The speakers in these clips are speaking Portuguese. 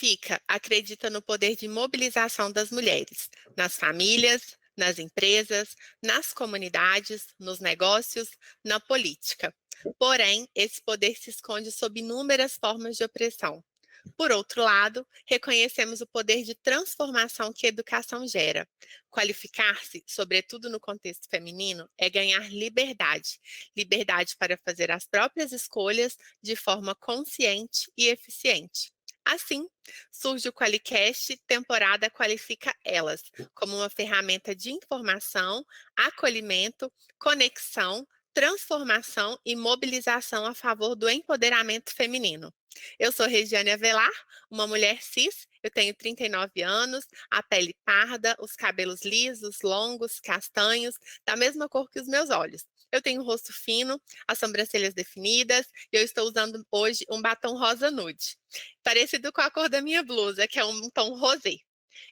Qualifica acredita no poder de mobilização das mulheres, nas famílias, nas empresas, nas comunidades, nos negócios, na política. Porém, esse poder se esconde sob inúmeras formas de opressão. Por outro lado, reconhecemos o poder de transformação que a educação gera. Qualificar-se, sobretudo no contexto feminino, é ganhar liberdade. Liberdade para fazer as próprias escolhas de forma consciente e eficiente. Assim, surge o Qualicast Temporada Qualifica Elas, como uma ferramenta de informação, acolhimento, conexão, transformação e mobilização a favor do empoderamento feminino. Eu sou Regiane Avelar, uma mulher cis, eu tenho 39 anos, a pele parda, os cabelos lisos, longos, castanhos, da mesma cor que os meus olhos. Eu tenho o rosto fino, as sobrancelhas definidas e eu estou usando hoje um batom rosa nude, parecido com a cor da minha blusa, que é um tom rosé.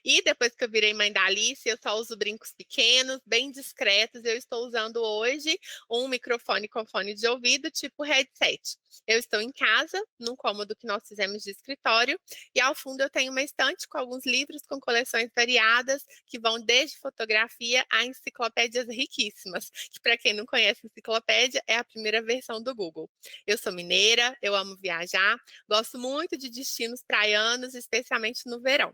E depois que eu virei mãe da Alice, eu só uso brincos pequenos, bem discretos. Eu estou usando hoje um microfone com fone de ouvido, tipo headset. Eu estou em casa, num cômodo que nós fizemos de escritório, e ao fundo eu tenho uma estante com alguns livros com coleções variadas, que vão desde fotografia a enciclopédias riquíssimas, que para quem não conhece enciclopédia, é a primeira versão do Google. Eu sou mineira, eu amo viajar, gosto muito de destinos praianos, especialmente no verão.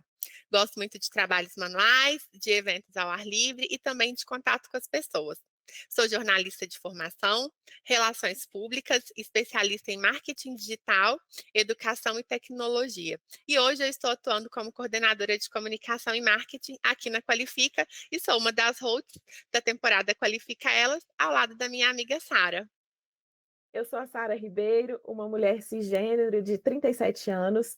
Gosto muito de trabalhos manuais, de eventos ao ar livre e também de contato com as pessoas. Sou jornalista de formação, relações públicas, especialista em marketing digital, educação e tecnologia. E hoje eu estou atuando como coordenadora de comunicação e marketing aqui na Qualifica e sou uma das hosts da temporada Qualifica Elas, ao lado da minha amiga Sara. Eu sou a Sara Ribeiro, uma mulher cisgênero de 37 anos,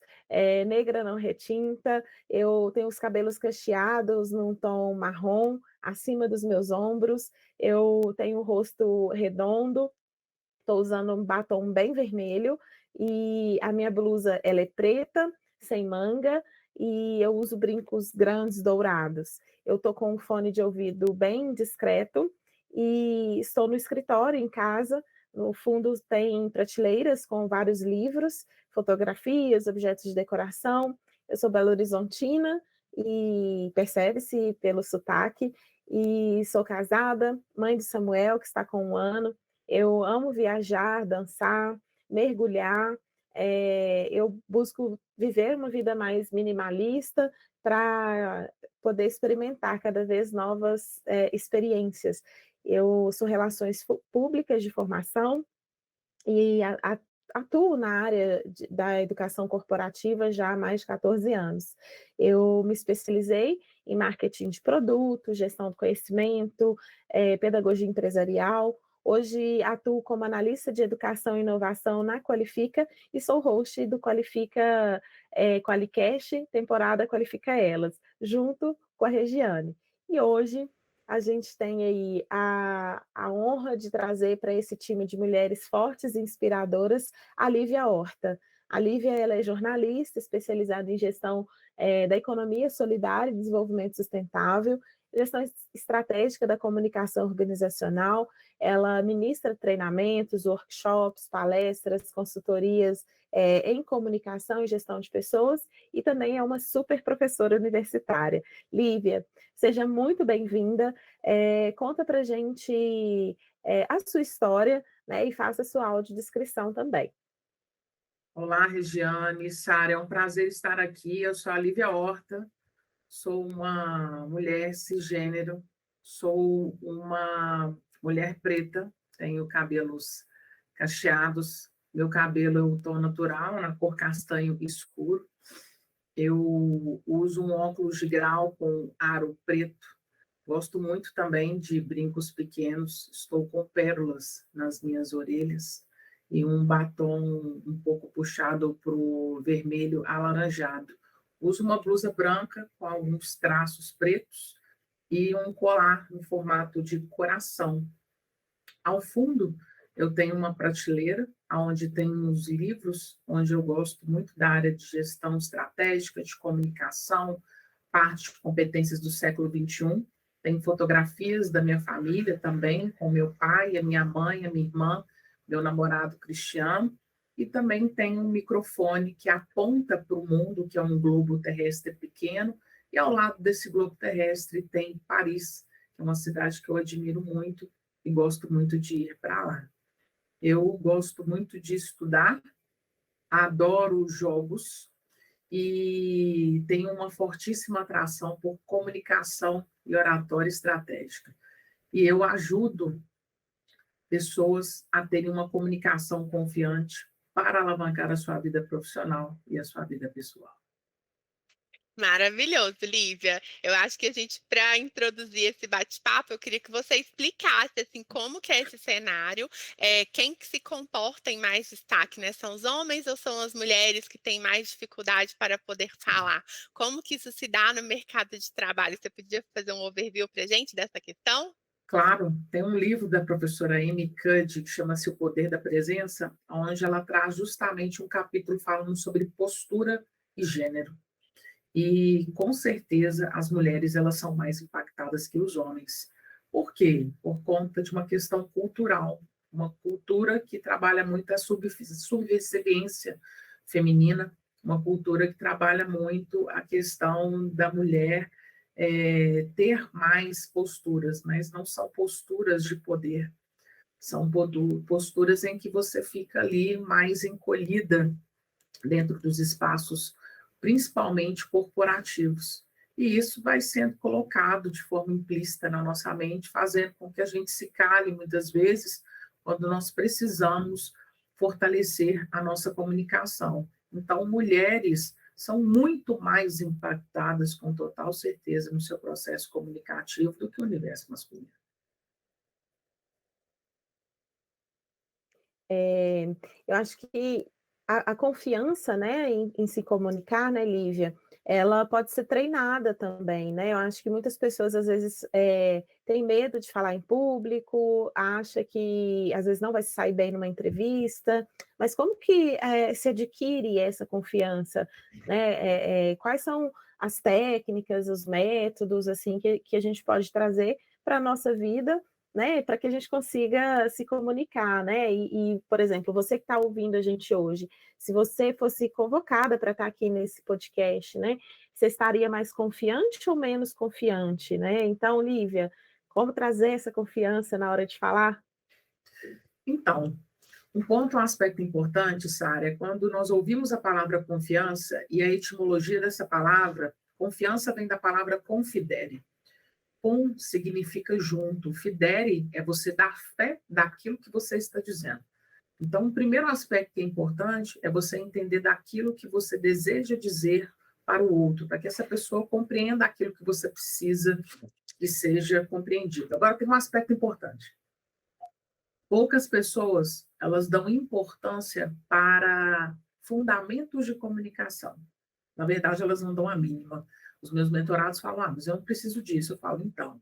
negra não retinta. Eu tenho os cabelos cacheados num tom marrom, acima dos meus ombros. Eu tenho o rosto redondo, estou usando um batom bem vermelho e a minha blusa ela é preta, sem manga, e eu uso brincos grandes dourados. Eu estou com um fone de ouvido bem discreto e estou no escritório em casa. No fundo tem prateleiras com vários livros, fotografias, objetos de decoração. Eu sou belo-horizontina e percebe-se pelo sotaque, e sou casada, mãe de Samuel, que está com 1 ano. Eu amo viajar, dançar, mergulhar. Eu busco viver uma vida mais minimalista para poder experimentar cada vez novas experiências. Eu sou relações públicas de formação e atuo na área da educação corporativa já há mais de 14 anos. Eu me especializei em marketing de produto, gestão do conhecimento, pedagogia empresarial. Hoje atuo como analista de educação e inovação na Qualifica e sou host do Qualifica Qualicast, temporada Qualifica Elas, junto com a Regiane. E hoje a gente tem aí a honra de trazer para esse time de mulheres fortes e inspiradoras a Lívia Horta. A Lívia ela é jornalista especializada em gestão da economia solidária e desenvolvimento sustentável, gestão estratégica da comunicação organizacional. Ela ministra treinamentos, workshops, palestras, consultorias em comunicação e gestão de pessoas e também é uma super professora universitária. Lívia, seja muito bem-vinda. Conta para a gente a sua história, né, e faça a sua audiodescrição também. Olá, Regiane, Sara, é um prazer estar aqui. Eu sou a Lívia Horta, sou uma mulher cisgênero, sou uma mulher preta, tenho cabelos cacheados, meu cabelo é um tom natural, na cor castanho escuro. Eu uso um óculos de grau com aro preto. Gosto muito também de brincos pequenos. Estou com pérolas nas minhas orelhas e um batom um pouco puxado para o vermelho alaranjado. Uso uma blusa branca com alguns traços pretos e um colar no formato de coração. Ao fundo, eu tenho uma prateleira onde tem uns livros, onde eu gosto muito da área de gestão estratégica, de comunicação, parte de competências do século XXI. Tem fotografias da minha família também, com meu pai, a minha mãe, a minha irmã, meu namorado Cristiano. e também tem um microfone que aponta para o mundo, que é um globo terrestre pequeno, e ao lado desse globo terrestre tem Paris, que é uma cidade que eu admiro muito e gosto muito de ir para lá. Eu gosto muito de estudar, adoro jogos e tenho uma fortíssima atração por comunicação e oratória estratégica. E eu ajudo pessoas a terem uma comunicação confiante para alavancar a sua vida profissional e a sua vida pessoal. Maravilhoso, Lívia. Eu acho que a gente, para introduzir esse bate-papo, eu queria que você explicasse assim como que é esse cenário, quem que se comporta em mais destaque, né? São os homens ou são as mulheres que têm mais dificuldade para poder falar? Como que isso se dá no mercado de trabalho? Você podia fazer um overview para a gente dessa questão? Claro, tem um livro da professora Amy Cuddy que chama-se O Poder da Presença, onde ela traz justamente um capítulo falando sobre postura e gênero. E, com certeza, as mulheres elas são mais impactadas que os homens. Por quê? Por conta de uma questão cultural, uma cultura que trabalha muito a subserviência feminina, uma cultura que trabalha muito a questão da mulher ter mais posturas, mas não são posturas de poder, são posturas em que você fica ali mais encolhida dentro dos espaços, principalmente corporativos. E isso vai sendo colocado de forma implícita na nossa mente, fazendo com que a gente se cale muitas vezes quando nós precisamos fortalecer a nossa comunicação. Então, mulheres são muito mais impactadas, com total certeza, no seu processo comunicativo do que o universo masculino. Eu acho que a confiança, né, em se comunicar, né, Lívia, ela pode ser treinada também, né? Eu acho que muitas pessoas às vezes têm medo de falar em público, acha que às vezes não vai se sair bem numa entrevista, mas como que se adquire essa confiança, né? Quais são as técnicas, os métodos assim que a gente pode trazer para a nossa vida, né, para que a gente consiga se comunicar, né? Por exemplo, você que está ouvindo a gente hoje, se você fosse convocada para estar aqui nesse podcast, né, você estaria mais confiante ou menos confiante, né? Então, Lívia, como trazer essa confiança na hora de falar? Então, um aspecto importante, Sara, é quando nós ouvimos a palavra confiança e a etimologia dessa palavra, confiança vem da palavra confidere. Com significa junto, fidere é você dar fé daquilo que você está dizendo. Então, o primeiro aspecto que é importante é você entender daquilo que você deseja dizer para o outro, para que essa pessoa compreenda aquilo que você precisa que seja compreendido. Agora, tem um aspecto importante. Poucas pessoas, elas dão importância para fundamentos de comunicação. Na verdade, elas não dão a mínima. Os meus mentorados falam, mas eu não preciso disso. Eu falo, então,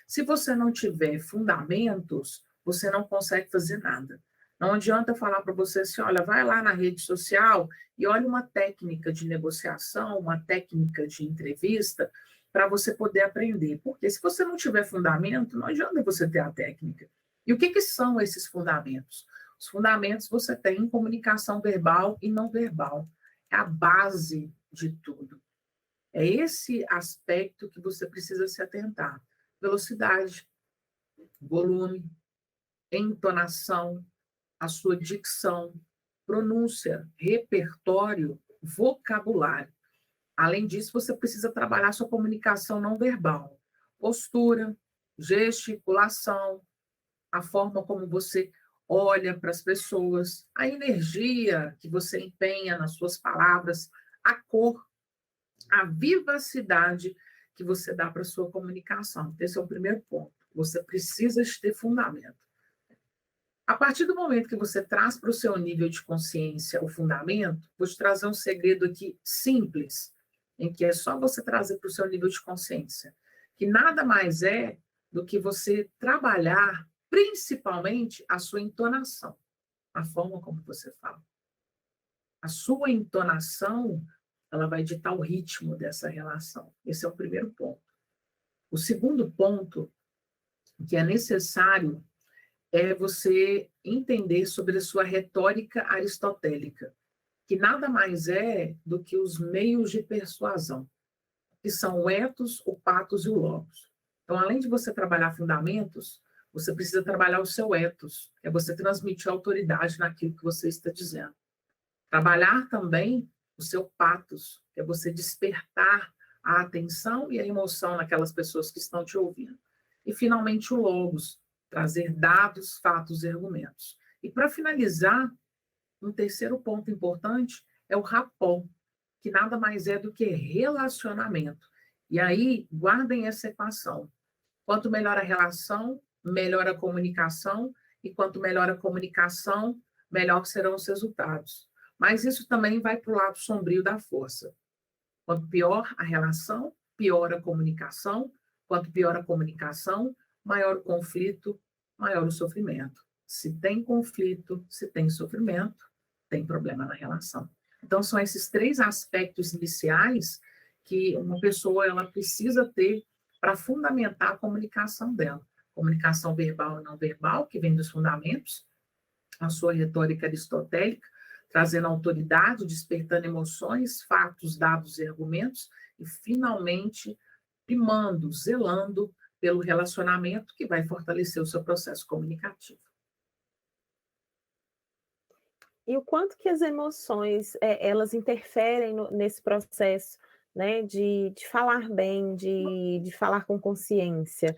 se você não tiver fundamentos, você não consegue fazer nada. Não adianta falar para você assim, olha, vai lá na rede social e olha uma técnica de negociação, uma técnica de entrevista para você poder aprender. Porque se você não tiver fundamento, não adianta você ter a técnica. E o que são esses fundamentos? Os fundamentos você tem em comunicação verbal e não verbal. É a base de tudo. É esse aspecto que você precisa se atentar. Velocidade, volume, entonação, a sua dicção, pronúncia, repertório, vocabulário. Além disso, você precisa trabalhar sua comunicação não verbal. Postura, gesticulação, a forma como você olha para as pessoas, a energia que você empenha nas suas palavras, a cor, a vivacidade que você dá para a sua comunicação. Esse é o primeiro ponto. Você precisa ter fundamento. A partir do momento que você traz para o seu nível de consciência o fundamento, vou te trazer um segredo aqui simples, em que é só você trazer para o seu nível de consciência, que nada mais é do que você trabalhar principalmente a sua entonação, a forma como você fala. A sua entonação, ela vai ditar o ritmo dessa relação. Esse é o primeiro ponto. O segundo ponto que é necessário é você entender sobre a sua retórica aristotélica, que nada mais é do que os meios de persuasão, que são o ethos, o pathos e o logos. Então, além de você trabalhar fundamentos, você precisa trabalhar o seu ethos, é você transmitir autoridade naquilo que você está dizendo. Trabalhar também o seu pathos, que é você despertar a atenção e a emoção naquelas pessoas que estão te ouvindo. E, finalmente, o logos, trazer dados, fatos e argumentos. E, para finalizar, um terceiro ponto importante é o rapport, que nada mais é do que relacionamento. E aí, guardem essa equação. Quanto melhor a relação, melhor a comunicação, e quanto melhor a comunicação, melhor serão os resultados. Mas isso também vai para o lado sombrio da força. Quanto pior a relação, pior a comunicação. Quanto pior a comunicação, maior o conflito, maior o sofrimento. Se tem conflito, se tem sofrimento, tem problema na relação. Então, são esses três aspectos iniciais que uma pessoa ela precisa ter para fundamentar a comunicação dela. Comunicação verbal e não verbal, que vem dos fundamentos, a sua retórica aristotélica, trazendo autoridade, despertando emoções, fatos, dados e argumentos, e, finalmente, primando, zelando pelo relacionamento que vai fortalecer o seu processo comunicativo. E o quanto que as emoções, elas interferem nesse processo, né, de falar bem, de falar com consciência,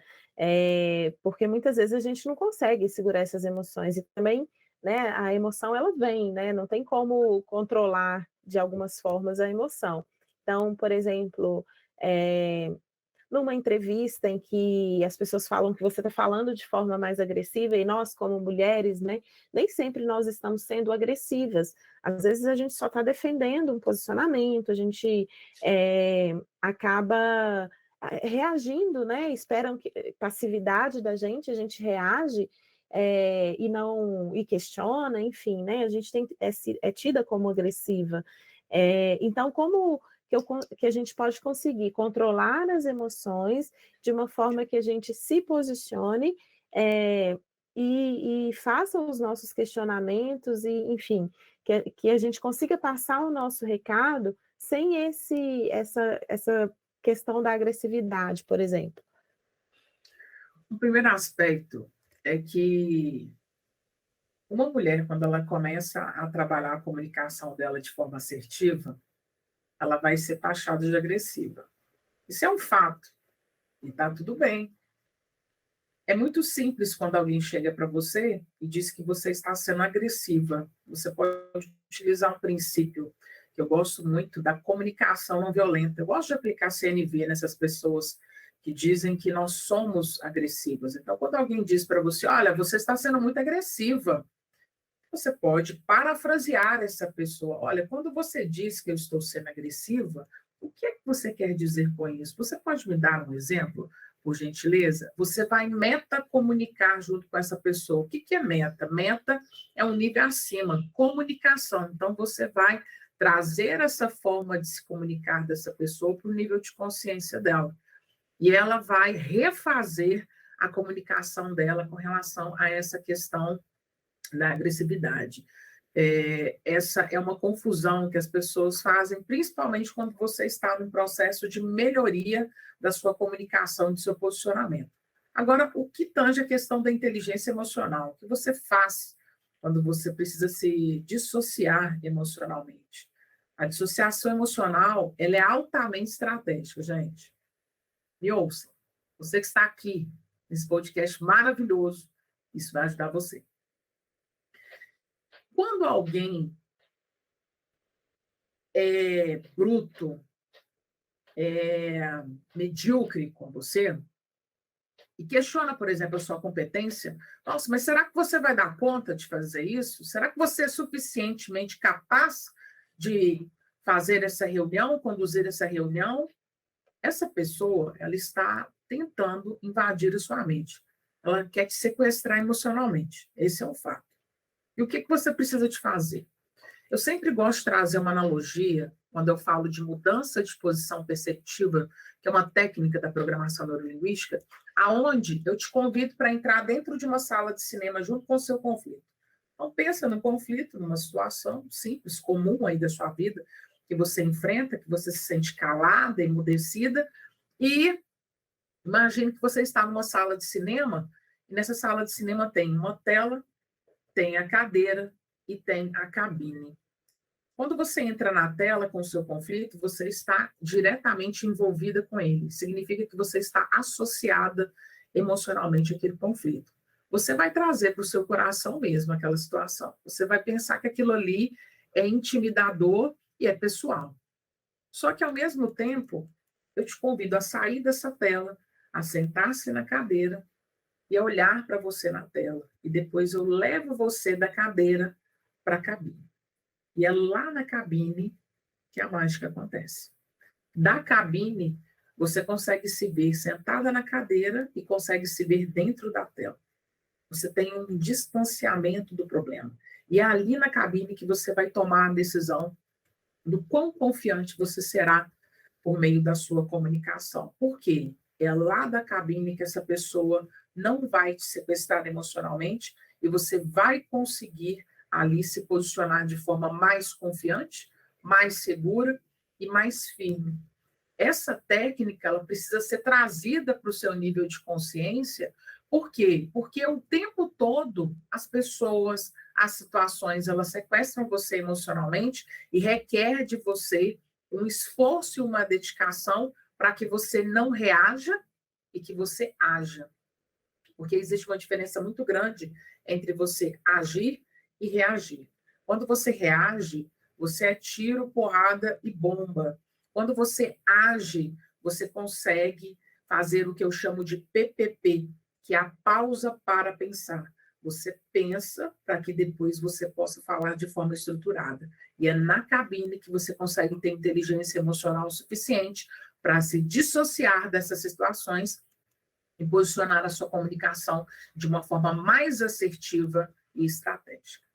porque muitas vezes a gente não consegue segurar essas emoções, e também, né, a emoção ela vem, né, não tem como controlar de algumas formas a emoção. Então, por exemplo, numa entrevista em que as pessoas falam que você está falando de forma mais agressiva, e nós, como mulheres, né, nem sempre nós estamos sendo agressivas. Às vezes a gente só está defendendo um posicionamento, a gente acaba reagindo, né? Esperam que passividade da gente, a gente reage e questiona, enfim, né? A gente é tida como agressiva. Então, como que a gente pode conseguir controlar as emoções de uma forma que a gente se posicione e faça os nossos questionamentos, e, enfim, que a gente consiga passar o nosso recado sem essa questão da agressividade, por exemplo. O primeiro aspecto é que uma mulher, quando ela começa a trabalhar a comunicação dela de forma assertiva, ela vai ser taxada de agressiva. Isso é um fato, e está tudo bem. É muito simples quando alguém chega para você e diz que você está sendo agressiva. Você pode utilizar um princípio que eu gosto muito, da comunicação não violenta. Eu gosto de aplicar CNV nessas pessoas que dizem que nós somos agressivas. Então, quando alguém diz para você, olha, você está sendo muito agressiva, você pode parafrasear essa pessoa. Olha, quando você diz que eu estou sendo agressiva, o que é que você quer dizer com isso? Você pode me dar um exemplo, por gentileza? Você vai metacomunicar junto com essa pessoa. O que é meta? Meta é um nível acima, comunicação. Então, você vai trazer essa forma de se comunicar dessa pessoa para o nível de consciência dela. E ela vai refazer a comunicação dela com relação a essa questão da agressividade. Essa é uma confusão que as pessoas fazem, principalmente quando você está num processo de melhoria da sua comunicação, do seu posicionamento. Agora, o que tange a questão da inteligência emocional? O que você faz quando você precisa se dissociar emocionalmente? A dissociação emocional, ela é altamente estratégica, gente. Me ouça. Você que está aqui, nesse podcast maravilhoso, isso vai ajudar você. Quando alguém é bruto, medíocre com você, e questiona, por exemplo, a sua competência, nossa, mas será que você vai dar conta de fazer isso? Será que você é suficientemente capaz de fazer essa reunião, conduzir essa reunião? Essa pessoa, ela está tentando invadir a sua mente. Ela quer te sequestrar emocionalmente. Esse é o fato. E o que você precisa de fazer? Eu sempre gosto de trazer uma analogia quando eu falo de mudança de posição perceptiva, que é uma técnica da programação neurolinguística, aonde eu te convido para entrar dentro de uma sala de cinema junto com o seu conflito. Então, pensa no conflito, numa situação simples, comum aí da sua vida, que você enfrenta, que você se sente calada, emudecida, e imagine que você está numa sala de cinema, e nessa sala de cinema tem uma tela, tem a cadeira e tem a cabine. Quando você entra na tela com o seu conflito, você está diretamente envolvida com ele. Significa que você está associada emocionalmente àquele conflito. Você vai trazer para o seu coração mesmo aquela situação. Você vai pensar que aquilo ali é intimidador e é pessoal. Só que, ao mesmo tempo, eu te convido a sair dessa tela, a sentar-se na cadeira e a olhar para você na tela. E depois eu levo você da cadeira para a cabine. E é lá na cabine que a mágica acontece. Da cabine, você consegue se ver sentada na cadeira e consegue se ver dentro da tela. Você tem um distanciamento do problema. E é ali na cabine que você vai tomar a decisão do quão confiante você será por meio da sua comunicação. Por quê? É lá da cabine que essa pessoa não vai te sequestrar emocionalmente e você vai conseguir ali se posicionar de forma mais confiante, mais segura e mais firme. Essa técnica ela precisa ser trazida para o seu nível de consciência. Por quê? Porque o tempo todo as pessoas, as situações, elas sequestram você emocionalmente e requer de você um esforço e uma dedicação para que você não reaja e que você haja. Porque existe uma diferença muito grande entre você agir e reagir. Quando você reage, você é tiro, porrada e bomba. Quando você age, você consegue fazer o que eu chamo de PPP, que é a pausa para pensar. Você pensa para que depois você possa falar de forma estruturada. E é na cabine que você consegue ter inteligência emocional suficiente para se dissociar dessas situações e posicionar a sua comunicação de uma forma mais assertiva e estratégica.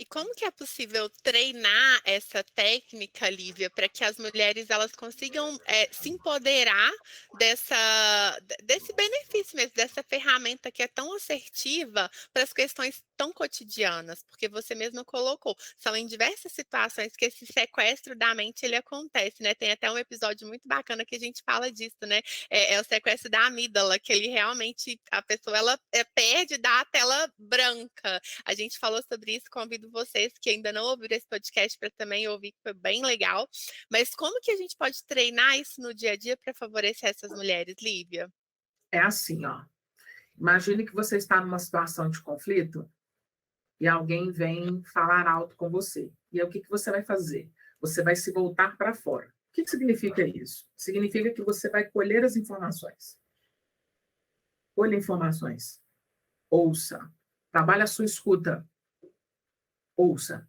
E como que é possível treinar essa técnica, Lívia, para que as mulheres elas consigam se empoderar desse benefício mesmo, dessa ferramenta que é tão assertiva para as questões tão cotidianas? Porque você mesma colocou, são em diversas situações que esse sequestro da mente ele acontece, né? Tem até um episódio muito bacana que a gente fala disso, né? É o sequestro da amígdala, que ele realmente, a pessoa ela perde da tela branca. A gente falou sobre isso, convido vocês que ainda não ouviram esse podcast para também ouvir, que foi bem legal. Mas como que a gente pode treinar isso no dia a dia para favorecer essas mulheres, Lívia? É assim, ó. Imagine que você está numa situação de conflito e alguém vem falar alto com você. E aí, o que você vai fazer? Você vai se voltar para fora. O que significa isso? Significa que você vai colher as informações. Colha informações. Ouça. Trabalhe a sua escuta. Ouça.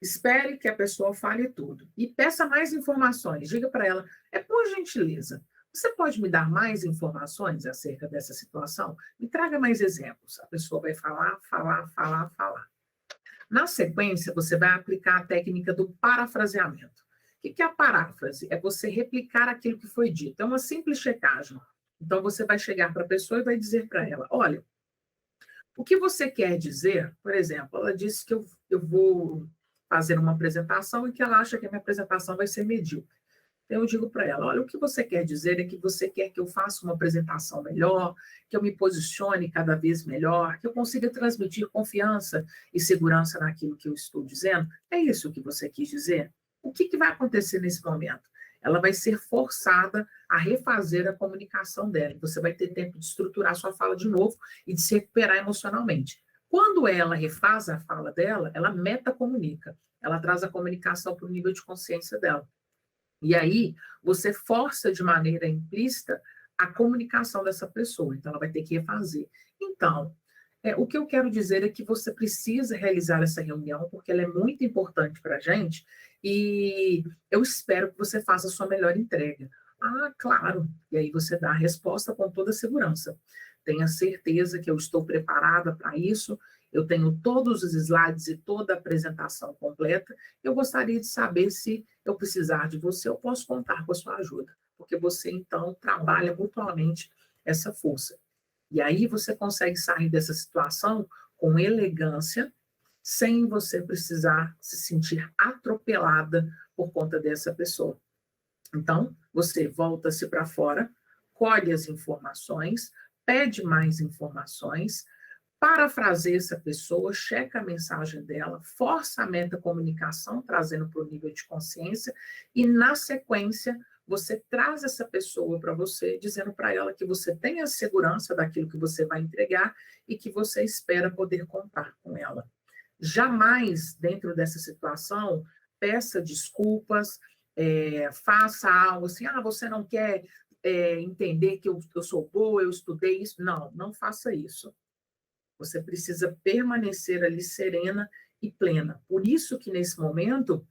Espere que a pessoa fale tudo. E peça mais informações. Diga para ela, por gentileza, você pode me dar mais informações acerca dessa situação? Me traga mais exemplos. A pessoa vai falar, falar, falar, falar. Na sequência, você vai aplicar a técnica do parafraseamento. O que é a paráfrase? É você replicar aquilo que foi dito. É uma simples checagem. Então, você vai chegar para a pessoa e vai dizer para ela, olha, o que você quer dizer, por exemplo, ela disse que eu vou fazer uma apresentação e que ela acha que a minha apresentação vai ser medíocre. Então, eu digo para ela, olha, o que você quer dizer é que você quer que eu faça uma apresentação melhor, que eu me posicione cada vez melhor, que eu consiga transmitir confiança e segurança naquilo que eu estou dizendo. É isso que você quis dizer? O que vai acontecer nesse momento? Ela vai ser forçada a refazer a comunicação dela. Você vai ter tempo de estruturar sua fala de novo e de se recuperar emocionalmente. Quando ela refaz a fala dela, ela metacomunica. Ela traz a comunicação para o nível de consciência dela. E aí, você força de maneira implícita a comunicação dessa pessoa. Então, ela vai ter que refazer. Então, o que eu quero dizer é que você precisa realizar essa reunião, porque ela é muito importante para a gente, e eu espero que você faça a sua melhor entrega. Ah, claro. E aí você dá a resposta com toda a segurança. Tenha certeza que eu estou preparada para isso, eu tenho todos os slides e toda a apresentação completa, eu gostaria de saber se eu precisar de você, eu posso contar com a sua ajuda, porque você, então, trabalha mutuamente essa força. E aí você consegue sair dessa situação com elegância, sem você precisar se sentir atropelada por conta dessa pessoa. Então, você volta-se para fora, colhe as informações, pede mais informações, parafraseia essa pessoa, checa a mensagem dela, força a metacomunicação, trazendo para o nível de consciência, e na sequência, você traz essa pessoa para você, dizendo para ela que você tem a segurança daquilo que você vai entregar e que você espera poder contar com ela. Jamais, dentro dessa situação, peça desculpas, faça algo assim, você não quer entender que eu sou boa, eu estudei isso. Não, não faça isso. Você precisa permanecer ali serena e plena. Por isso que, nesse momento,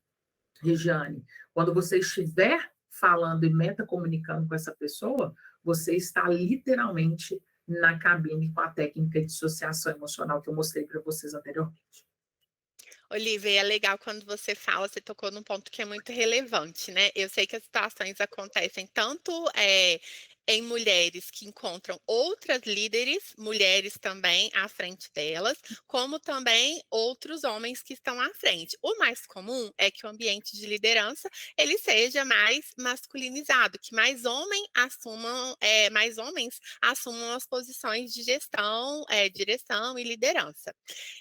Regiane, quando você estiver falando e metacomunicando com essa pessoa, você está literalmente na cabine com a técnica de dissociação emocional que eu mostrei para vocês anteriormente. Olivia, é legal quando você fala, você tocou num ponto que é muito relevante, né? Eu sei que as situações acontecem tanto em mulheres que encontram outras líderes, mulheres também à frente delas, como também outros homens que estão à frente. O mais comum é que o ambiente de liderança ele seja mais masculinizado, que mais homens assumam as posições de gestão, direção e liderança.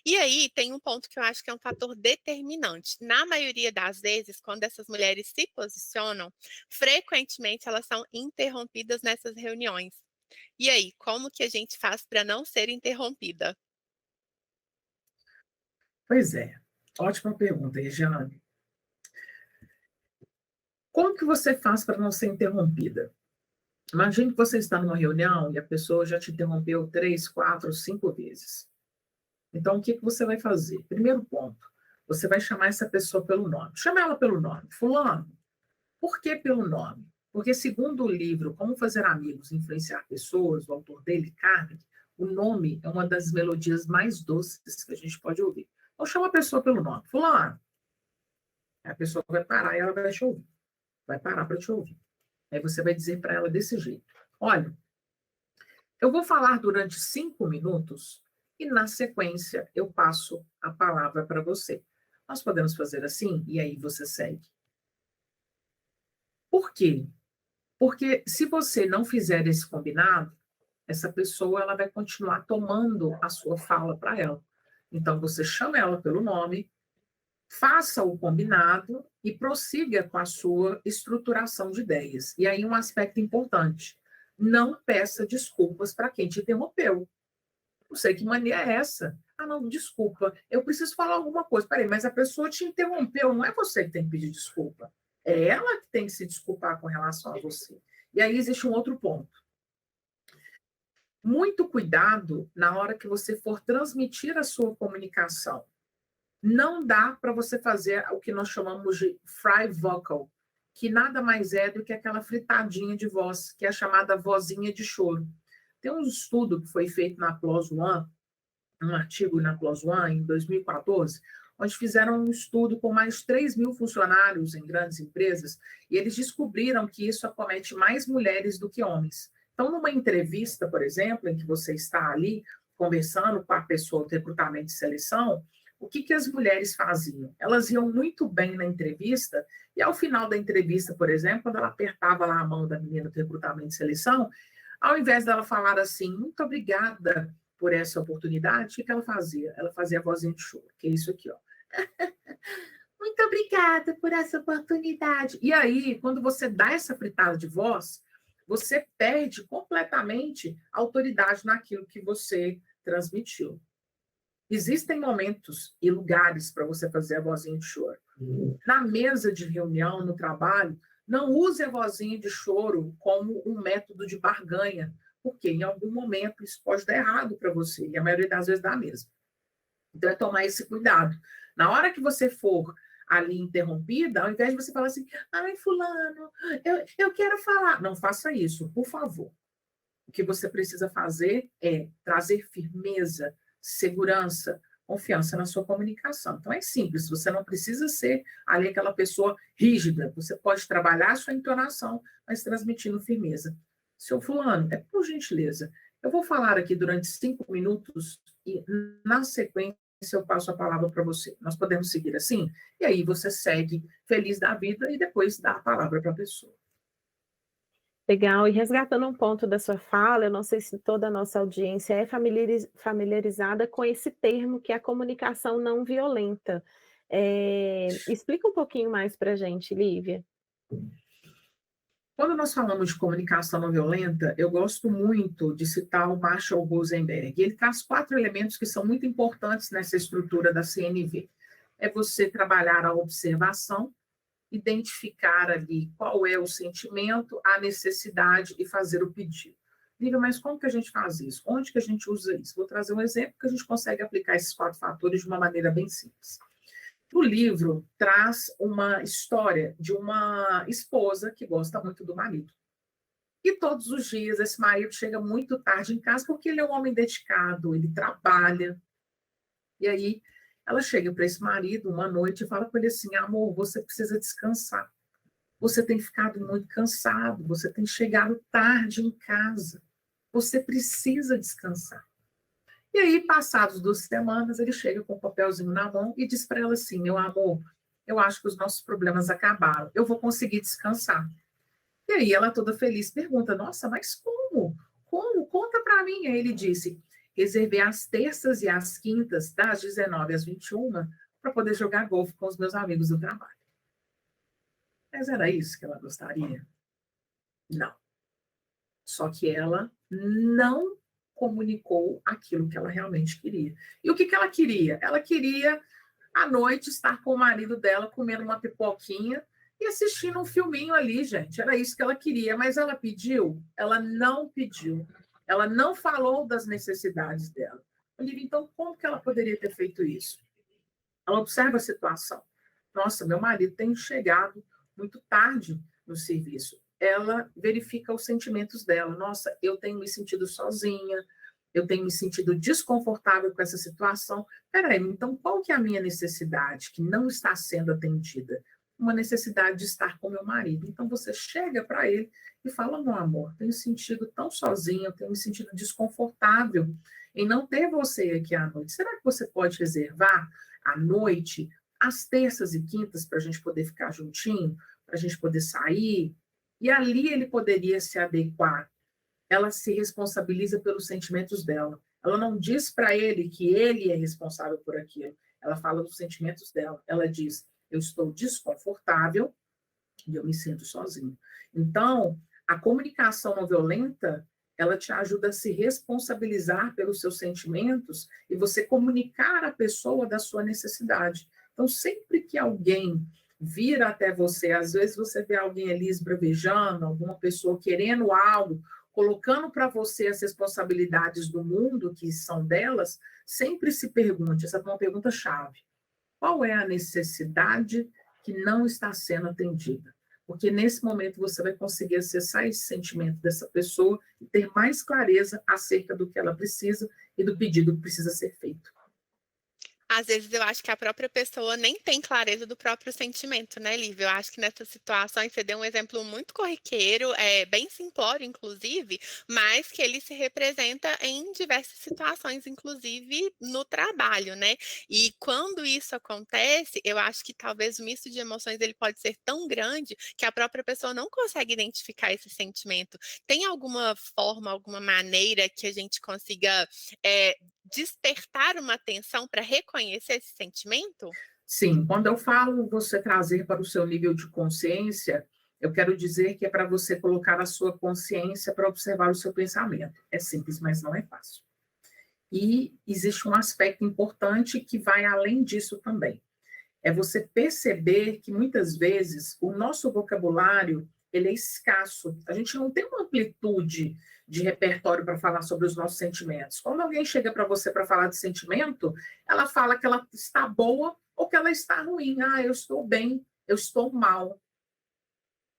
E aí tem um ponto que eu acho que é um fator determinante. Na maioria das vezes, quando essas mulheres se posicionam, frequentemente elas são interrompidas nessas reuniões. E aí, como que a gente faz para não ser interrompida? Pois é, ótima pergunta, Regiane. Como que você faz para não ser interrompida? Imagine que você está numa reunião e a pessoa já te interrompeu 3, 4, 5 vezes. Então, o que você vai fazer? Primeiro ponto, você vai chamar essa pessoa pelo nome. Chama ela pelo nome. Fulano. Por que pelo nome? Porque, segundo o livro Como Fazer Amigos e Influenciar Pessoas, do autor Dale Carnegie, o nome é uma das melodias mais doces que a gente pode ouvir. Então, chama a pessoa pelo nome. Fulano. A pessoa vai parar e ela vai te ouvir. Vai parar para te ouvir. Aí você vai dizer para ela desse jeito: olha, eu vou falar durante 5 minutos e, na sequência, eu passo a palavra para você. Nós podemos fazer assim? E aí você segue. Por quê? Porque se você não fizer esse combinado, essa pessoa ela vai continuar tomando a sua fala para ela. Então, você chama ela pelo nome, faça o combinado e prossiga com a sua estruturação de ideias. E aí um aspecto importante, não peça desculpas para quem te interrompeu. Não sei que mania é essa. Não, desculpa, eu preciso falar alguma coisa. Peraí, mas a pessoa te interrompeu, não é você que tem que pedir desculpa. É ela que tem que se desculpar com relação a você. E aí existe um outro ponto. Muito cuidado na hora que você for transmitir a sua comunicação. Não dá para você fazer o que nós chamamos de fry vocal, que nada mais é do que aquela fritadinha de voz, que é a chamada vozinha de choro. Tem um estudo que foi feito na PLOS ONE, um artigo na PLOS ONE, em 2014, onde fizeram um estudo com mais de 3 mil funcionários em grandes empresas, e eles descobriram que isso acomete mais mulheres do que homens. Então, numa entrevista, por exemplo, em que você está ali conversando com a pessoa do recrutamento e seleção, o que as mulheres faziam? Elas iam muito bem na entrevista, e ao final da entrevista, por exemplo, quando ela apertava lá a mão da menina do recrutamento e seleção, ao invés dela falar assim, muito obrigada por essa oportunidade, o que ela fazia? Ela fazia a vozinha de choro, que é isso aqui, ó. Muito obrigada por essa oportunidade. E aí, quando você dá essa fritada de voz, você perde completamente a autoridade naquilo que você transmitiu. Existem momentos e lugares para você fazer a vozinha de choro. Na mesa de reunião, no trabalho, não use a vozinha de choro como um método de barganha, porque em algum momento isso pode dar errado para você, e a maioria das vezes dá mesmo. Então, é tomar esse cuidado. Na hora que você for ali interrompida, ao invés de você falar assim, ai, fulano, eu quero falar. Não faça isso, por favor. O que você precisa fazer é trazer firmeza, segurança, confiança na sua comunicação. Então, é simples, você não precisa ser ali aquela pessoa rígida, você pode trabalhar a sua entonação, mas transmitindo firmeza. Seu fulano, por gentileza, eu vou falar aqui durante 5 minutos e, na sequência, eu passo a palavra para você. Nós podemos seguir assim? E aí você segue feliz da vida e depois dá a palavra para a pessoa. Legal, e resgatando um ponto da sua fala, eu não sei se toda a nossa audiência é familiarizada com esse termo que é a comunicação não violenta. Explica um pouquinho mais para a gente, Lívia. Quando nós falamos de comunicação não violenta, eu gosto muito de citar o Marshall Rosenberg. Ele traz 4 elementos que são muito importantes nessa estrutura da CNV. É você trabalhar a observação, identificar ali qual é o sentimento, a necessidade e fazer o pedido. Lívia, mas como que a gente faz isso? Onde que a gente usa isso? Vou trazer um exemplo que a gente consegue aplicar esses 4 fatores de uma maneira bem simples. O livro traz uma história de uma esposa que gosta muito do marido. E todos os dias esse marido chega muito tarde em casa porque ele é um homem dedicado, ele trabalha. E aí ela chega para esse marido uma noite e fala com ele assim: amor, você precisa descansar. Você tem ficado muito cansado, você tem chegado tarde em casa. Você precisa descansar. E aí, passados 2 semanas, ele chega com um papelzinho na mão e diz para ela assim: meu amor, eu acho que os nossos problemas acabaram, eu vou conseguir descansar. E aí ela toda feliz pergunta: nossa, mas como? Como? Conta para mim. Aí ele disse: reservei as terças e as quintas, das 19 às 21, para poder jogar golfe com os meus amigos do trabalho. Mas era isso que ela gostaria? Não. Só que ela não comunicou aquilo que ela realmente queria. E o que que ela queria? Ela queria, à noite, estar com o marido dela comendo uma pipoquinha e assistindo um filminho ali, gente. Era isso que ela queria, mas ela pediu? Ela não pediu. Ela não falou das necessidades dela. Olivia, então, como que ela poderia ter feito isso? Ela observa a situação. Nossa, meu marido tem chegado muito tarde no serviço. Ela verifica os sentimentos dela. Nossa, eu tenho me sentido sozinha, eu tenho me sentido desconfortável com essa situação. Peraí, então qual que é a minha necessidade que não está sendo atendida? Uma necessidade de estar com meu marido. Então você chega para ele e fala: meu amor, tenho me sentido tão sozinha, eu tenho me sentido desconfortável em não ter você aqui à noite. Será que você pode reservar à noite, às terças e quintas, para a gente poder ficar juntinho, para a gente poder sair? E ali ele poderia se adequar. Ela se responsabiliza pelos sentimentos dela. Ela não diz para ele que ele é responsável por aquilo. Ela fala dos sentimentos dela. Ela diz: eu estou desconfortável e eu me sinto sozinho. Então, a comunicação não violenta, ela te ajuda a se responsabilizar pelos seus sentimentos e você comunicar à pessoa da sua necessidade. Então, sempre que alguém vir até você, às vezes você vê alguém ali esbravejando, alguma pessoa querendo algo, colocando para você as responsabilidades do mundo, que são delas, sempre se pergunte, essa é uma pergunta-chave: qual é a necessidade que não está sendo atendida? Porque nesse momento você vai conseguir acessar esse sentimento dessa pessoa e ter mais clareza acerca do que ela precisa e do pedido que precisa ser feito. Às vezes eu acho que a própria pessoa nem tem clareza do próprio sentimento, né, Lívia? Eu acho que nessas situações você deu um exemplo muito corriqueiro, bem simplório, inclusive, mas que ele se representa em diversas situações, inclusive no trabalho, né? E quando isso acontece, eu acho que talvez o misto de emoções ele pode ser tão grande que a própria pessoa não consegue identificar esse sentimento. Tem alguma forma, alguma maneira que a gente consiga despertar uma atenção para reconhecer esse sentimento? Sim, quando eu falo você trazer para o seu nível de consciência, eu quero dizer que é para você colocar a sua consciência para observar o seu pensamento. É simples, mas não é fácil. E existe um aspecto importante que vai além disso também. É você perceber que muitas vezes o nosso vocabulário ele é escasso. A gente não tem uma amplitude de repertório para falar sobre os nossos sentimentos. Quando alguém chega para você para falar de sentimento, ela fala que ela está boa ou que ela está ruim. Ah, eu estou bem, eu estou mal.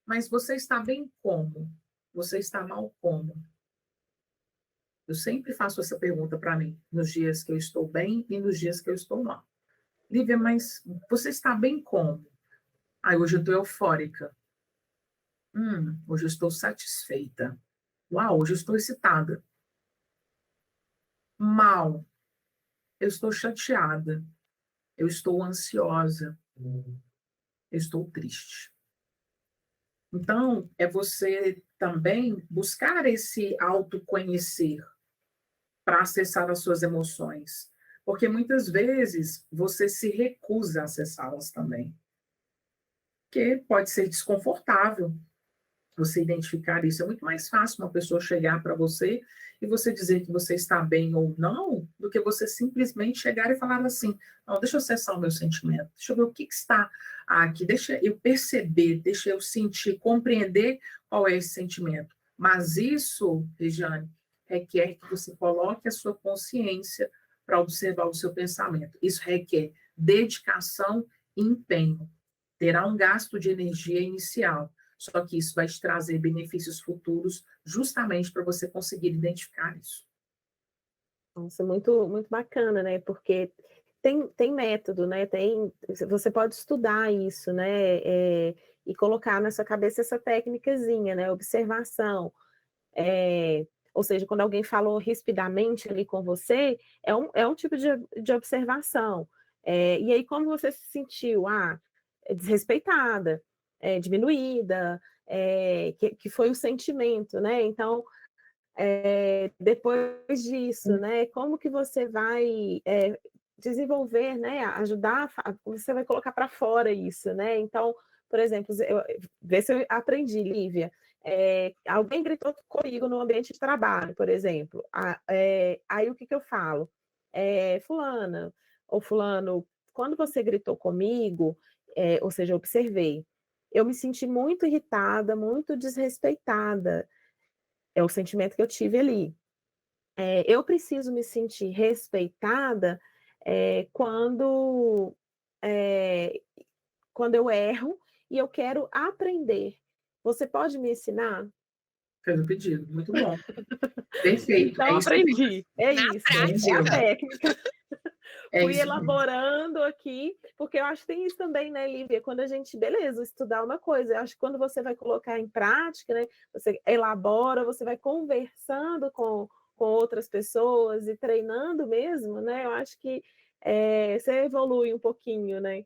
Mas você está bem como? Você está mal como? Eu sempre faço essa pergunta para mim, nos dias que eu estou bem e nos dias que eu estou mal. Lívia, mas você está bem como? Ah, hoje eu estou eufórica. Hoje eu estou satisfeita. Uau, hoje eu estou excitada. Mal, eu estou chateada. Eu estou ansiosa. Eu estou triste. Então, é você também buscar esse autoconhecer para acessar as suas emoções. Porque muitas vezes você se recusa a acessá-las também. Porque pode ser desconfortável você identificar isso. É muito mais fácil uma pessoa chegar para você e você dizer que você está bem ou não, do que você simplesmente chegar e falar assim: não, deixa eu acessar o meu sentimento, deixa eu ver o que está aqui, deixa eu perceber, deixa eu sentir, compreender qual é esse sentimento. Mas isso, Regiane, requer que você coloque a sua consciência para observar o seu pensamento. Isso requer dedicação e empenho. Terá um gasto de energia inicial, só que isso vai te trazer benefícios futuros justamente para você conseguir identificar isso. Nossa, muito, muito bacana, né? Porque tem método, né? Você pode estudar isso, né? E colocar na sua cabeça essa técnicazinha, né? Observação. Ou seja, quando alguém falou rispidamente ali com você, é um tipo de observação. E aí, como você se sentiu? Desrespeitada, diminuída, que foi o sentimento, né? Então, depois disso, né? Como que você vai desenvolver, né? Ajudar, você vai colocar para fora isso, né? Então, por exemplo, vê se eu aprendi, Lívia. Alguém gritou comigo no ambiente de trabalho, por exemplo. Aí o que eu falo? Fulana ou fulano, quando você gritou comigo, ou seja, eu observei, eu me senti muito irritada, muito desrespeitada. É o sentimento que eu tive ali. Eu preciso me sentir respeitada quando, quando eu erro e eu quero aprender. Você pode me ensinar? Fez o pedido, muito bom. Perfeito, é Então, isso mesmo. aprendi. É Na isso, é a prática. técnica. É Fui isso mesmo. elaborando aqui, porque eu acho que tem isso também, né, Lívia? Quando a gente, beleza, estudar uma coisa, eu acho que quando você vai colocar em prática, né, você elabora, você vai conversando com outras pessoas e treinando mesmo, né? Eu acho que você evolui um pouquinho, né?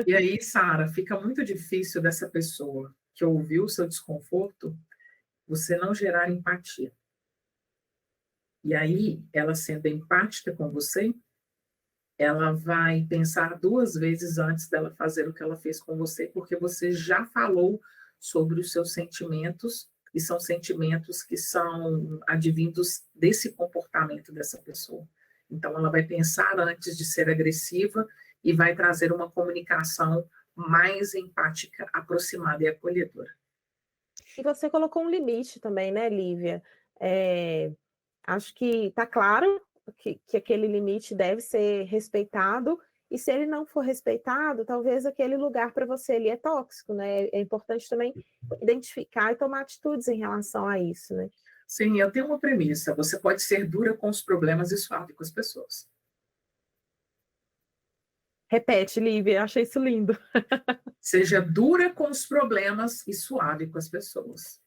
E aí, Sara, fica muito difícil dessa pessoa que ouviu o seu desconforto, você não gerar empatia. E aí, ela sendo empática com você, ela vai pensar duas vezes antes dela fazer o que ela fez com você, porque você já falou sobre os seus sentimentos, e são sentimentos que são advindos desse comportamento dessa pessoa. Então, ela vai pensar antes de ser agressiva e vai trazer uma comunicação mais empática, aproximada e acolhedora. E você colocou um limite também, né, Lívia? Acho que está claro que aquele limite deve ser respeitado, e se ele não for respeitado, talvez aquele lugar para você ali é tóxico, né? É importante também identificar e tomar atitudes em relação a isso, né? Sim, eu tenho uma premissa: você pode ser dura com os problemas e suave com as pessoas. Repete, Lívia, achei isso lindo. Seja dura com os problemas e suave com as pessoas.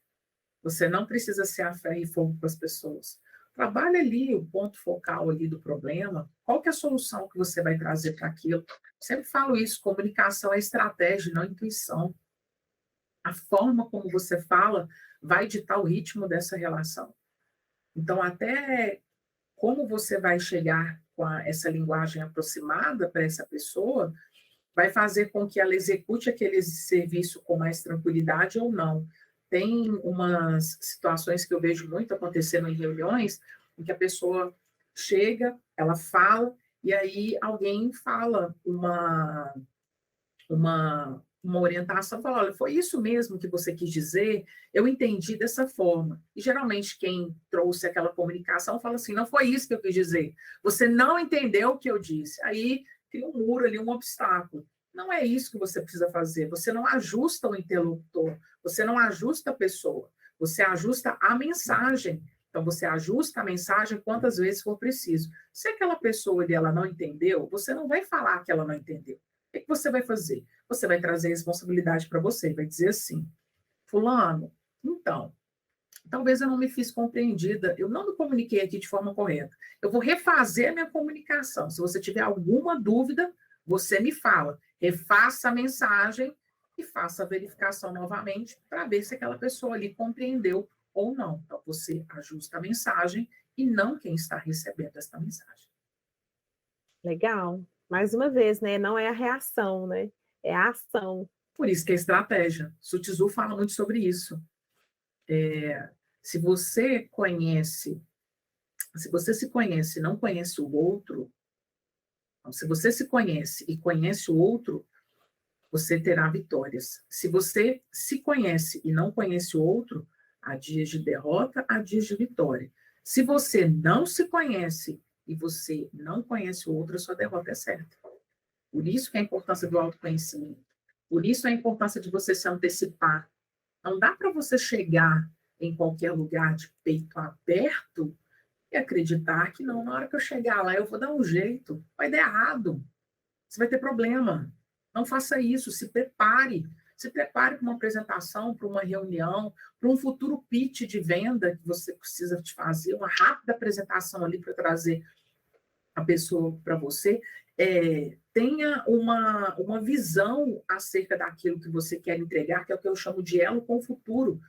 Você não precisa ser a ferro e fogo com as pessoas. Trabalhe ali o ponto focal ali do problema. Qual que é a solução que você vai trazer para aquilo? Sempre falo isso: comunicação é estratégia, não intuição. A forma como você fala vai ditar o ritmo dessa relação. Então, até como você vai chegar com essa linguagem aproximada para essa pessoa, vai fazer com que ela execute aquele serviço com mais tranquilidade ou não. Tem umas situações que eu vejo muito acontecendo em reuniões, em que a pessoa chega, ela fala, e aí alguém fala uma orientação, fala: olha, foi isso mesmo que você quis dizer, eu entendi dessa forma. E geralmente quem trouxe aquela comunicação fala assim: não foi isso que eu quis dizer, você não entendeu o que eu disse. Aí cria um muro ali, um obstáculo. Não é isso que você precisa fazer, você não ajusta o interlocutor, você não ajusta a pessoa, você ajusta a mensagem. Então, você ajusta a mensagem quantas vezes for preciso. Se aquela pessoa ali, ela não entendeu, você não vai falar que ela não entendeu. O que você vai fazer? Você vai trazer responsabilidade para você, vai dizer assim, fulano, então, talvez eu não me fiz compreendida, eu não me comuniquei aqui de forma correta. Eu vou refazer a minha comunicação. Se você tiver alguma dúvida, você me fala. Refaça a mensagem e faça a verificação novamente para ver se aquela pessoa ali compreendeu ou não. Então, você ajusta a mensagem e não quem está recebendo esta mensagem. Legal. Mais uma vez, né? Não é a reação, né? É a ação. Por isso que é estratégia. Sun Tzu fala muito sobre isso. Se você conhece, se você se conhece e não conhece o outro, se você se conhece e conhece o outro, você terá vitórias. Se você se conhece e não conhece o outro, há dias de derrota, há dias de vitória. Se você não se conhece e você não conhece o outro, a sua derrota é certa. Por isso que é a importância do autoconhecimento. Por isso a importância de você se antecipar. Não dá para você chegar em qualquer lugar de peito aberto e acreditar que não, na hora que eu chegar lá eu vou dar um jeito. Vai dar errado. Você vai ter problema. Não faça isso, se prepare. Se prepare para uma apresentação, para uma reunião, para um futuro pitch de venda que você precisa de fazer, uma rápida apresentação ali para trazer a pessoa para você. Tenha uma visão acerca daquilo que você quer entregar, que é o que eu chamo de elo com o futuro.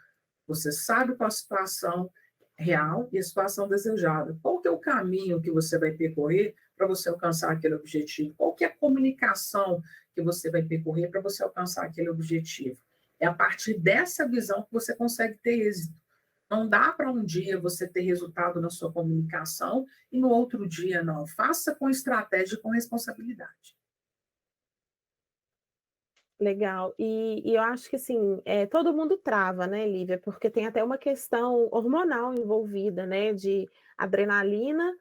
Você sabe qual a situação real e a situação desejada. Qual que é o caminho que você vai percorrer para você alcançar aquele objetivo? Qual que é a comunicação que você vai percorrer para você alcançar aquele objetivo? É a partir dessa visão que você consegue ter êxito. Não dá para um dia você ter resultado na sua comunicação e no outro dia não. Faça com estratégia e com responsabilidade. Legal. E eu acho que assim, todo mundo trava, né, Lívia? Porque tem até uma questão hormonal envolvida, né? De adrenalina,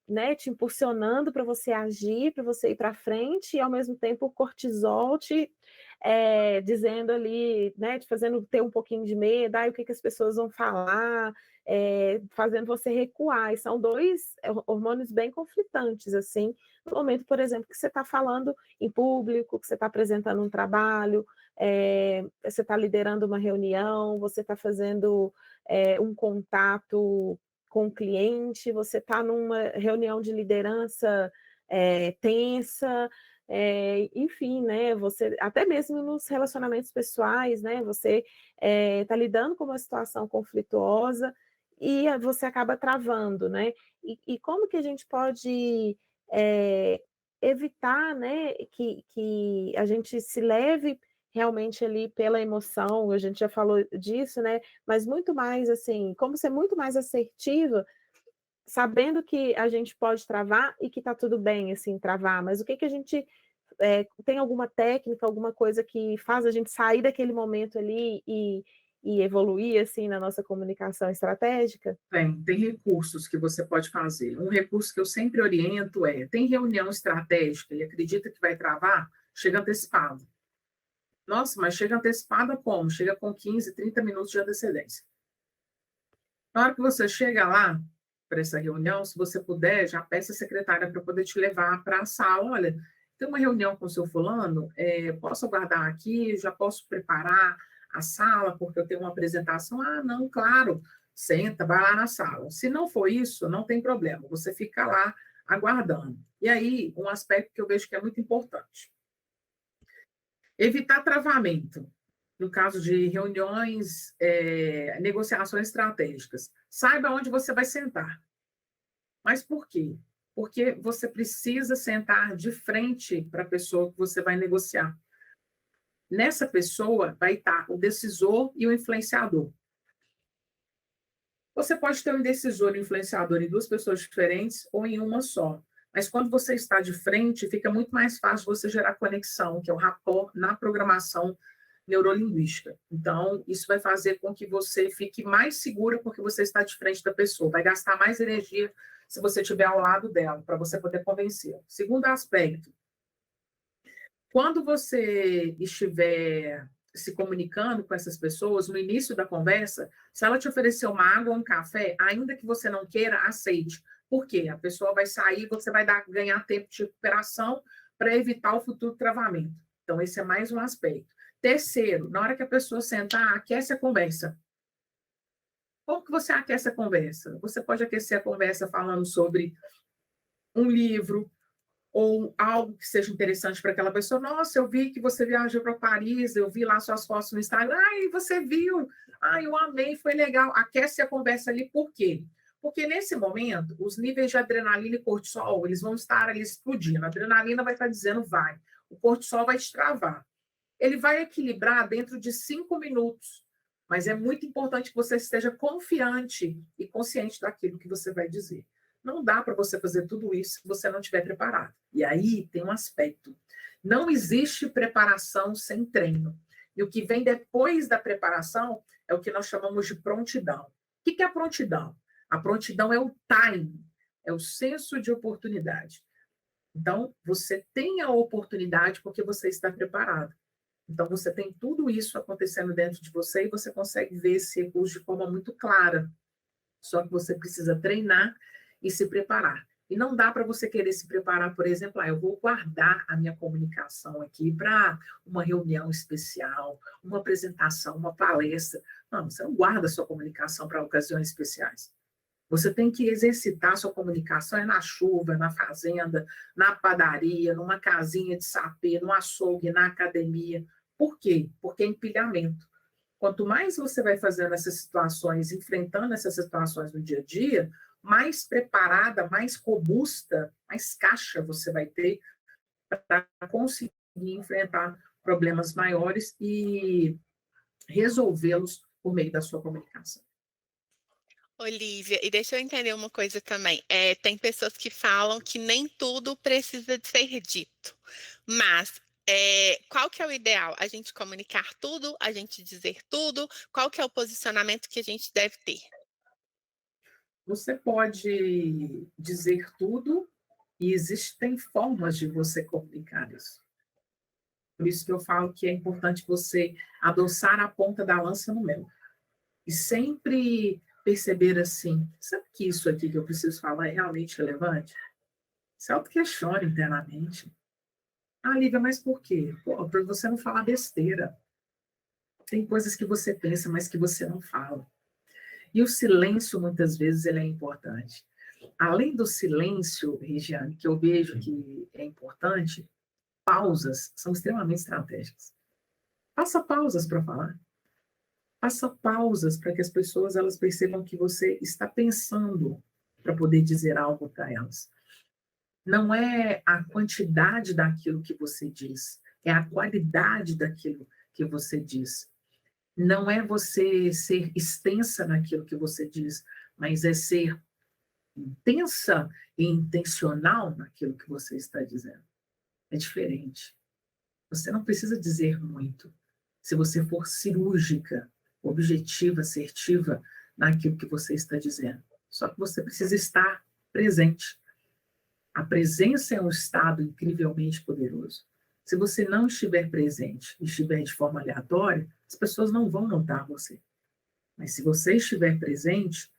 né, te impulsionando para você agir, para você ir para frente, e ao mesmo tempo o cortisol te dizendo ali, né, te fazendo ter um pouquinho de medo, o que as pessoas vão falar, fazendo você recuar. E são dois hormônios bem conflitantes, assim, no momento, por exemplo, que você está falando em público, que você está apresentando um trabalho, você está liderando uma reunião, você está fazendo um contato com o cliente, você está numa reunião de liderança tensa, enfim, né? Você até mesmo nos relacionamentos pessoais, né? Você está lidando com uma situação conflituosa e você acaba travando, né? E como que a gente pode evitar, né, que a gente se leve realmente ali pela emoção, a gente já falou disso, né? Mas muito mais assim, como ser muito mais assertiva, sabendo que a gente pode travar e que tá tudo bem, assim, travar, mas o que que a gente tem alguma técnica, alguma coisa que faz a gente sair daquele momento ali e evoluir, assim, na nossa comunicação estratégica? Tem recursos que você pode fazer. Um recurso que eu sempre oriento tem reunião estratégica e acredita que vai travar, chega antecipado. Nossa, mas chega antecipada como? Chega com 15, 30 minutos de antecedência. Na hora que você chega lá para essa reunião, se você puder, já peça a secretária para poder te levar para a sala. Olha, tem uma reunião com o seu fulano, posso aguardar aqui, já posso preparar a sala, porque eu tenho uma apresentação. Ah, não, claro, senta, vai lá na sala. Se não for isso, não tem problema, você fica lá aguardando. E aí, um aspecto que eu vejo que é muito importante. Evitar travamento, no caso de reuniões, negociações estratégicas. Saiba onde você vai sentar. Mas por quê? Porque você precisa sentar de frente para a pessoa que você vai negociar. Nessa pessoa vai estar o decisor e o influenciador. Você pode ter um decisor e um influenciador em duas pessoas diferentes ou em uma só. Mas quando você está de frente, fica muito mais fácil você gerar conexão, que é o rapport na programação neurolinguística. Então, isso vai fazer com que você fique mais segura porque você está de frente da pessoa. Vai gastar mais energia se você estiver ao lado dela, para você poder convencer. Segundo aspecto, quando você estiver se comunicando com essas pessoas, no início da conversa, se ela te oferecer uma água ou um café, ainda que você não queira, aceite. Por quê? A pessoa vai sair, você vai ganhar tempo de recuperação para evitar o futuro travamento. Então, esse é mais um aspecto. Terceiro, na hora que a pessoa sentar, aquece a conversa. Como que você aquece a conversa? Você pode aquecer a conversa falando sobre um livro, ou algo que seja interessante para aquela pessoa. Nossa, eu vi que você viajou para Paris, eu vi lá suas fotos no Instagram. Ai, você viu? Ai, eu amei, foi legal. Aquece a conversa ali, por quê? Porque nesse momento, os níveis de adrenalina e cortisol, eles vão estar ali explodindo. A adrenalina vai estar dizendo vai. O cortisol vai te travar. Ele vai equilibrar dentro de 5 minutos. Mas é muito importante que você esteja confiante e consciente daquilo que você vai dizer. Não dá para você fazer tudo isso se você não estiver preparado. E aí tem um aspecto. Não existe preparação sem treino. E o que vem depois da preparação é o que nós chamamos de prontidão. O que é a prontidão? A prontidão é o time, é o senso de oportunidade. Então, você tem a oportunidade porque você está preparado. Então, você tem tudo isso acontecendo dentro de você e você consegue ver esse recurso de forma muito clara. Só que você precisa treinar e se preparar. E não dá para você querer se preparar, por exemplo, eu vou guardar a minha comunicação aqui para uma reunião especial, uma apresentação, uma palestra. Não, você não guarda a sua comunicação para ocasiões especiais. Você tem que exercitar a sua comunicação na chuva, na fazenda, na padaria, numa casinha de sapê, no açougue, na academia. Por quê? Porque é empilhamento. Quanto mais você vai fazendo essas situações, enfrentando essas situações no dia a dia, mais preparada, mais robusta, mais caixa você vai ter para conseguir enfrentar problemas maiores e resolvê-los por meio da sua comunicação. Olivia, e deixa eu entender uma coisa também. Tem pessoas que falam que nem tudo precisa de ser dito, mas qual que é o ideal? A gente comunicar tudo, a gente dizer tudo? Qual que é o posicionamento que a gente deve ter? Você pode dizer tudo e existem formas de você comunicar isso. Por isso que eu falo que é importante você adoçar a ponta da lança no mel. E sempre perceber assim, sabe que isso aqui que eu preciso falar é realmente relevante? Se auto-questione internamente. Ah, Lívia, mas por quê? Pô, para você não falar besteira. Tem coisas que você pensa, mas que você não fala. E o silêncio, muitas vezes, ele é importante. Além do silêncio, Regiane, que eu vejo que é importante, pausas são extremamente estratégicas. Faça pausas para falar. Faça pausas para que as pessoas elas percebam que você está pensando para poder dizer algo para elas. Não é a quantidade daquilo que você diz, é a qualidade daquilo que você diz. Não é você ser extensa naquilo que você diz, mas é ser intensa e intencional naquilo que você está dizendo. É diferente. Você não precisa dizer muito. Se você for cirúrgica, objetiva, assertiva naquilo que você está dizendo. Só que você precisa estar presente. A presença é um estado incrivelmente poderoso. Se você não estiver presente, estiver de forma aleatória, as pessoas não vão notar você. Mas se você estiver presente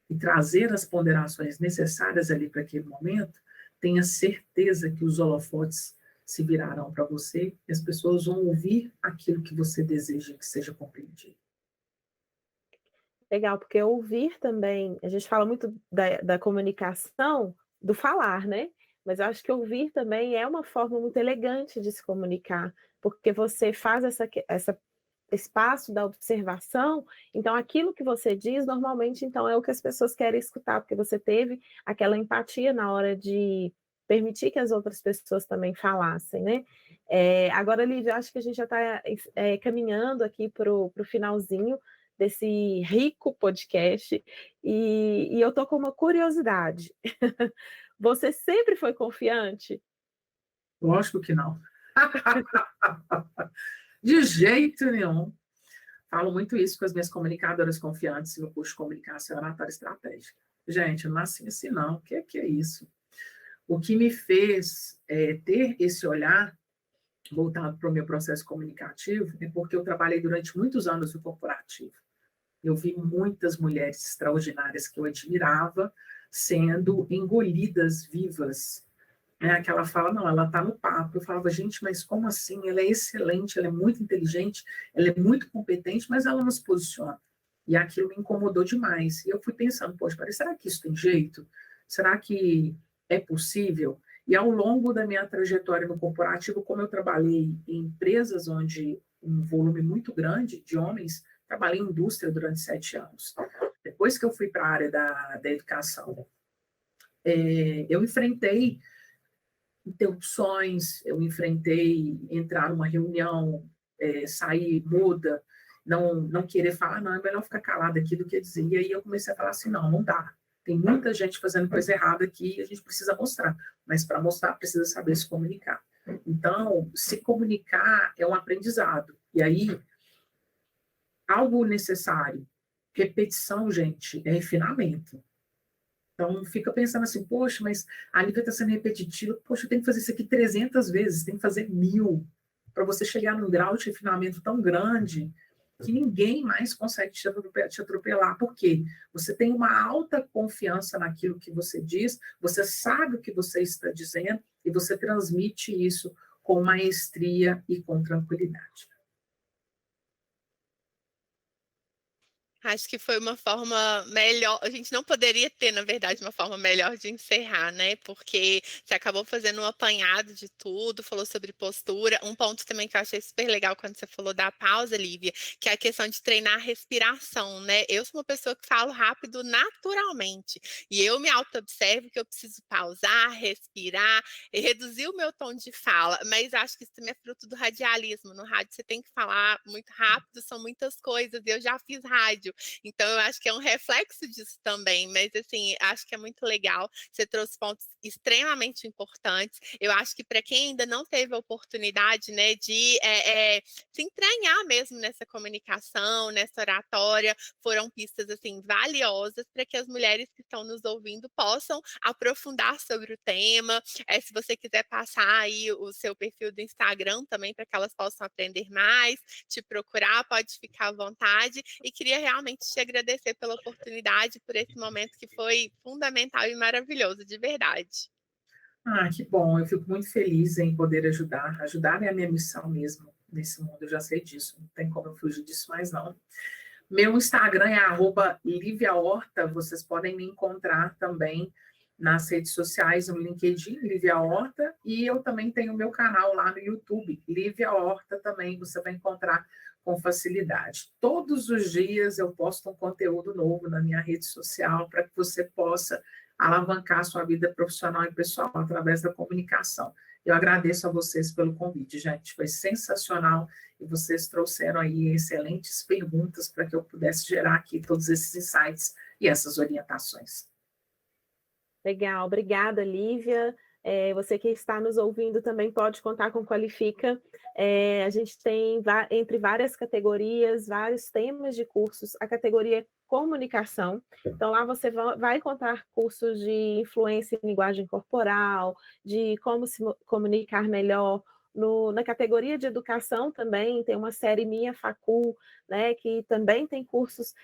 e trazer as ponderações necessárias ali para aquele momento, tenha certeza que os holofotes se virarão para você e as pessoas vão ouvir aquilo que você deseja que seja compreendido. Legal, porque ouvir também, a gente fala muito da comunicação, do falar, né? Mas eu acho que ouvir também é uma forma muito elegante de se comunicar, porque você faz essa espaço da observação, então aquilo que você diz, normalmente, então, é o que as pessoas querem escutar, porque você teve aquela empatia na hora de permitir que as outras pessoas também falassem, né? Agora, Lívia, acho que a gente já está caminhando aqui para o finalzinho desse rico podcast, e eu tô com uma curiosidade. Você sempre foi confiante? Lógico que não. De jeito nenhum. Falo muito isso com as minhas comunicadoras confiantes no curso de comunicação oratória estratégica. Gente, eu não nasci assim, não. O que é isso? O que me fez ter esse olhar voltado para o meu processo comunicativo, é porque eu trabalhei durante muitos anos no corporativo. Eu vi muitas mulheres extraordinárias que eu admirava sendo engolidas vivas, né? Que ela fala, não, ela está no papo. Eu falava, gente, mas como assim? Ela é excelente, ela é muito inteligente, ela é muito competente, mas ela não se posiciona. E aquilo me incomodou demais. E eu fui pensando, poxa, mas será que isso tem jeito? Será que é possível? E ao longo da minha trajetória no corporativo, como eu trabalhei em empresas onde um volume muito grande de homens, trabalhei em indústria durante 7 anos. Depois que eu fui para a área da educação, eu enfrentei interrupções, eu enfrentei entrar numa reunião, sair muda, não querer falar, não, é melhor ficar calada aqui do que dizer. E aí eu comecei a falar assim, não dá. Tem muita gente fazendo coisa errada aqui e a gente precisa mostrar. Mas para mostrar, precisa saber se comunicar. Então, se comunicar é um aprendizado. E aí, algo necessário. Repetição, gente, é refinamento. Então, fica pensando assim, poxa, mas a Lívia está sendo repetitiva, poxa, eu tenho que fazer isso aqui 300 vezes, tem que fazer 1000, para você chegar num grau de refinamento tão grande que ninguém mais consegue te atropelar. Por quê? Você tem uma alta confiança naquilo que você diz, você sabe o que você está dizendo e você transmite isso com maestria e com tranquilidade. Acho que foi uma forma melhor. A gente não poderia ter, na verdade, uma forma melhor de encerrar, né? Porque você acabou fazendo um apanhado de tudo, falou sobre postura. Um ponto também que eu achei super legal quando você falou da pausa, Lívia, que é a questão de treinar a respiração, né? Eu sou uma pessoa que falo rápido naturalmente. E eu me auto-observo que eu preciso pausar, respirar e reduzir o meu tom de fala. Mas acho que isso também é fruto do radialismo. No rádio você tem que falar muito rápido, são muitas coisas. Eu já fiz rádio. Então, eu acho que é um reflexo disso também, mas assim, acho que é muito legal. Você trouxe pontos extremamente importantes. Eu acho que para quem ainda não teve a oportunidade, né, de se entranhar mesmo nessa comunicação, nessa oratória, foram pistas assim valiosas para que as mulheres que estão nos ouvindo possam aprofundar sobre o tema. Se você quiser passar aí o seu perfil do Instagram também para que elas possam aprender mais, te procurar, pode ficar à vontade. E queria realmente te agradecer pela oportunidade, por esse momento que foi fundamental e maravilhoso, de verdade. Ah, que bom, eu fico muito feliz em poder ajudar. Ajudar é a minha missão mesmo nesse mundo, eu já sei disso, não tem como eu fugir disso mais não. Meu Instagram é @LíviaHorta, vocês podem me encontrar também nas redes sociais, no LinkedIn, Lívia Horta, e eu também tenho o meu canal lá no YouTube, Lívia Horta também, você vai encontrar com facilidade. Todos os dias eu posto um conteúdo novo na minha rede social para que você possa alavancar a sua vida profissional e pessoal através da comunicação. Eu agradeço a vocês pelo convite, gente, foi sensacional e vocês trouxeram aí excelentes perguntas para que eu pudesse gerar aqui todos esses insights e essas orientações. Legal, obrigada, Lívia. Você que está nos ouvindo também pode contar com Qualifica. A gente tem, entre várias categorias, vários temas de cursos, a categoria comunicação. Então, lá você vai encontrar cursos de influência em linguagem corporal, de como se comunicar melhor. Na categoria de educação também tem uma série Minha Facul, né, que também tem cursos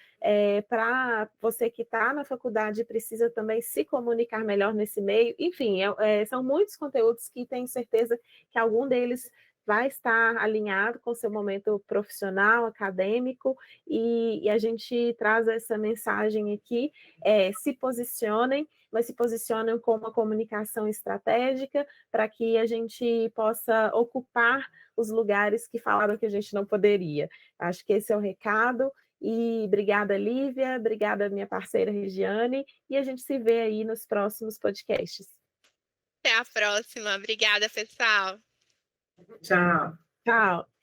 para você que está na faculdade e precisa também se comunicar melhor nesse meio. Enfim, são muitos conteúdos que tenho certeza que algum deles vai estar alinhado com o seu momento profissional, acadêmico, e a gente traz essa mensagem aqui, se posicionem, mas se posicionem com uma comunicação estratégica para que a gente possa ocupar os lugares que falaram que a gente não poderia. Acho que esse é o recado, e obrigada, Lívia, obrigada, minha parceira Regiane, e a gente se vê aí nos próximos podcasts. Até a próxima. Obrigada, pessoal. Tchau. Tchau.